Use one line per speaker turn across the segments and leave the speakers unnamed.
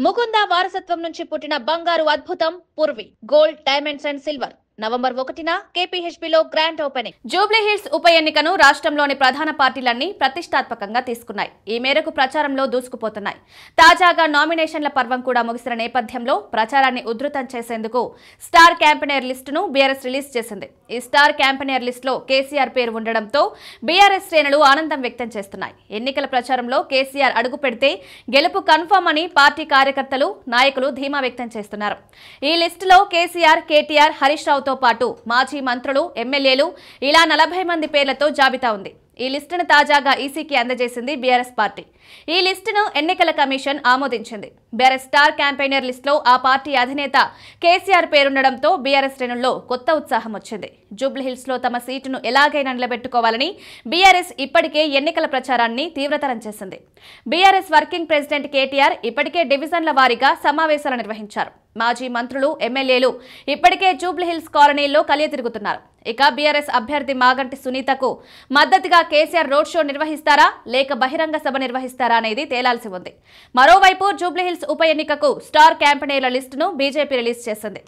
ముకుంద వారసత్వం నుంచి పుట్టిన బంగారు అద్భుతం Purvi gold diamonds and silver November 1న కేపీహెచ్బీలో గ్రాండ్ ఓపెనింగ్. జూబ్లీ హిల్స్ ఉప ఎన్నికను రాష్ట్రంలోని ప్రధాన పార్టీలన్నీ ప్రతిష్టాత్మకంగా తీసుకున్నాయి. ఈ మేరకు ప్రచారంలో దూసుకుపోతున్నాయి. తాజాగా నామినేషన్ల పర్వం కూడా ముగిసిన నేపథ్యంలో ప్రచారాన్ని ఉధృతం చేసేందుకు స్టార్ క్యాంపెయినర్ లిస్టును బీఆర్ఎస్ రిలీజ్ చేసింది. ఈ స్టార్ క్యాంపెయినర్ లిస్టులో కేసీఆర్ పేరు ఉండడంతో బీఆర్ఎస్ శ్రేణులు ఆనందం వ్యక్తం చేస్తున్నాయి. ఎన్నికల ప్రచారంలో కేసీఆర్ అడుగు పెడితే గెలుపు కన్ఫర్మ్ అని పార్టీ కార్యకర్తలు, నాయకులు ధీమా వ్యక్తం చేస్తున్నారు. ఈ లిస్టులో కేసీఆర్, కేటీఆర్, హరీష్ రావు తో పాటు మాజీ మంత్రులు, ఎమ్మెల్యేలు ఇలా 40 మంది పేర్లతో జాబితా ఉంది. ఈ లిస్టును తాజాగా ఈసీకి అందజేసింది బీఆర్ఎస్ పార్టీ. ఈ లిస్టును ఎన్నికల కమిషన్ ఆమోదించింది. బీఆర్ఎస్ స్టార్ క్యాంపెయినర్ లిస్టులో ఆ పార్టీ అధినేత కేసీఆర్ పేరుండడంతో బీఆర్ఎస్ శ్రేణుల్లో కొత్త ఉత్సాహం వచ్చింది. జూబ్లీహిల్స్ లో తమ సీటును ఎలాగైనా నిలబెట్టుకోవాలని బీఆర్ఎస్ ఇప్పటికే ఎన్నికల ప్రచారాన్ని తీవ్రతరం చేసింది. బీఆర్ఎస్ వర్కింగ్ ప్రెసిడెంట్ కేటీఆర్ ఇప్పటికే డివిజన్ల వారీగా సమావేశాలు నిర్వహించారు. మాజీ మంత్రులు, ఎమ్మెల్యేలు ఇప్పటికే జూబ్లీహిల్స్ కాలనీల్లో కలియ తిరుగుతున్నారు. ఇక బీఆర్ఎస్ అభ్యర్థి మాగంటి సునీతకు మద్దతుగా కేసీఆర్ రోడ్ షో నిర్వహిస్తారా లేక బహిరంగ సభ నిర్వహిస్తారా అనేది తేలాల్సి ఉంది. మరోవైపు జూబ్లీహిల్స్ ఉప ఎన్నికకు స్టార్ క్యాంపెయినర్ల లిస్టును బీజేపీ రిలీజ్ చేసింది.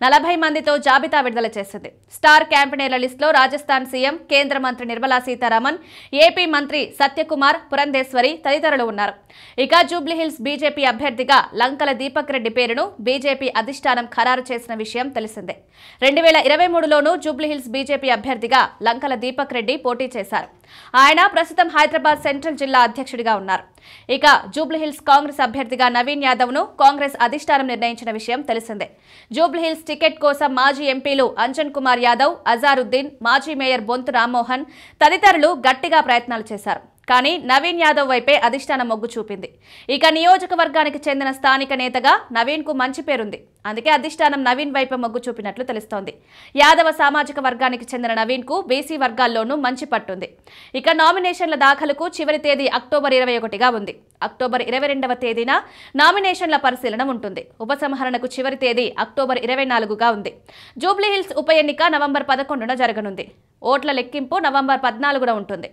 40 మందితో జాబితా విడుదల చేసింది. స్టార్ క్యాంపెయినర్ల లిస్టులో రాజస్థాన్ సీఎం, కేంద్ర మంత్రి నిర్మలా సీతారామన్, ఏపీ మంత్రి సత్యకుమార్, పురంధేశ్వరి తదితరులు ఉన్నారు. ఇక జూబ్లీహిల్స్ బీజేపీ అభ్యర్థిగా లంకల దీపక్ రెడ్డి పేరును బీజేపీ అధిష్టానం ఖరారు చేసిన విషయం తెలిసిందే. 2023లోనూ జూబ్లీహిల్స్ బీజేపీ అభ్యర్థిగా లంకల దీపక్ రెడ్డి పోటీ చేశారు. ఆయన ప్రస్తుతం హైదరాబాద్ సెంట్రల్ జిల్లా అధ్యక్షుడిగా ఉన్నారు. ఇక జూబ్లీహిల్స్ కాంగ్రెస్ అభ్యర్థిగా నవీన్ యాదవ్ ను కాంగ్రెస్ అధిష్టానం నిర్ణయించిన విషయం తెలిసిందే. జూబ్లీహిల్స్ టికెట్ కోసం మాజీ ఎంపీలు అంజన్ కుమార్ యాదవ్, అజారుద్దీన్, మాజీ మేయర్ బొంతు రామ్మోహన్ తదితరులు గట్టిగా ప్రయత్నాలు చేశారు. కానీ నవీన్ యాదవ్ వైపే అధిష్టానం మొగ్గు చూపింది. ఇక నియోజకవర్గానికి చెందిన స్థానిక నేతగా నవీన్ కు మంచి పేరుంది. అందుకే అధిష్టానం నవీన్ వైపే మొగ్గు చూపినట్లు తెలుస్తోంది. యాదవ సామాజిక వర్గానికి చెందిన నవీన్ కు బీసీ వర్గాల్లోనూ మంచి పట్టుంది. ఇక నామినేషన్ల దాఖలుకు చివరి తేదీ అక్టోబర్ 21గా ఉంది. అక్టోబర్ 22వ తేదీన నామినేషన్ల పరిశీలన ఉంటుంది. ఉపసంహరణకు చివరి తేదీ అక్టోబర్ 24గా ఉంది. జూబ్లీహిల్స్ ఉప ఎన్నిక నవంబర్ 11న జరగనుంది. ఓట్ల లెక్కింపు నవంబర్ 14న ఉంటుంది.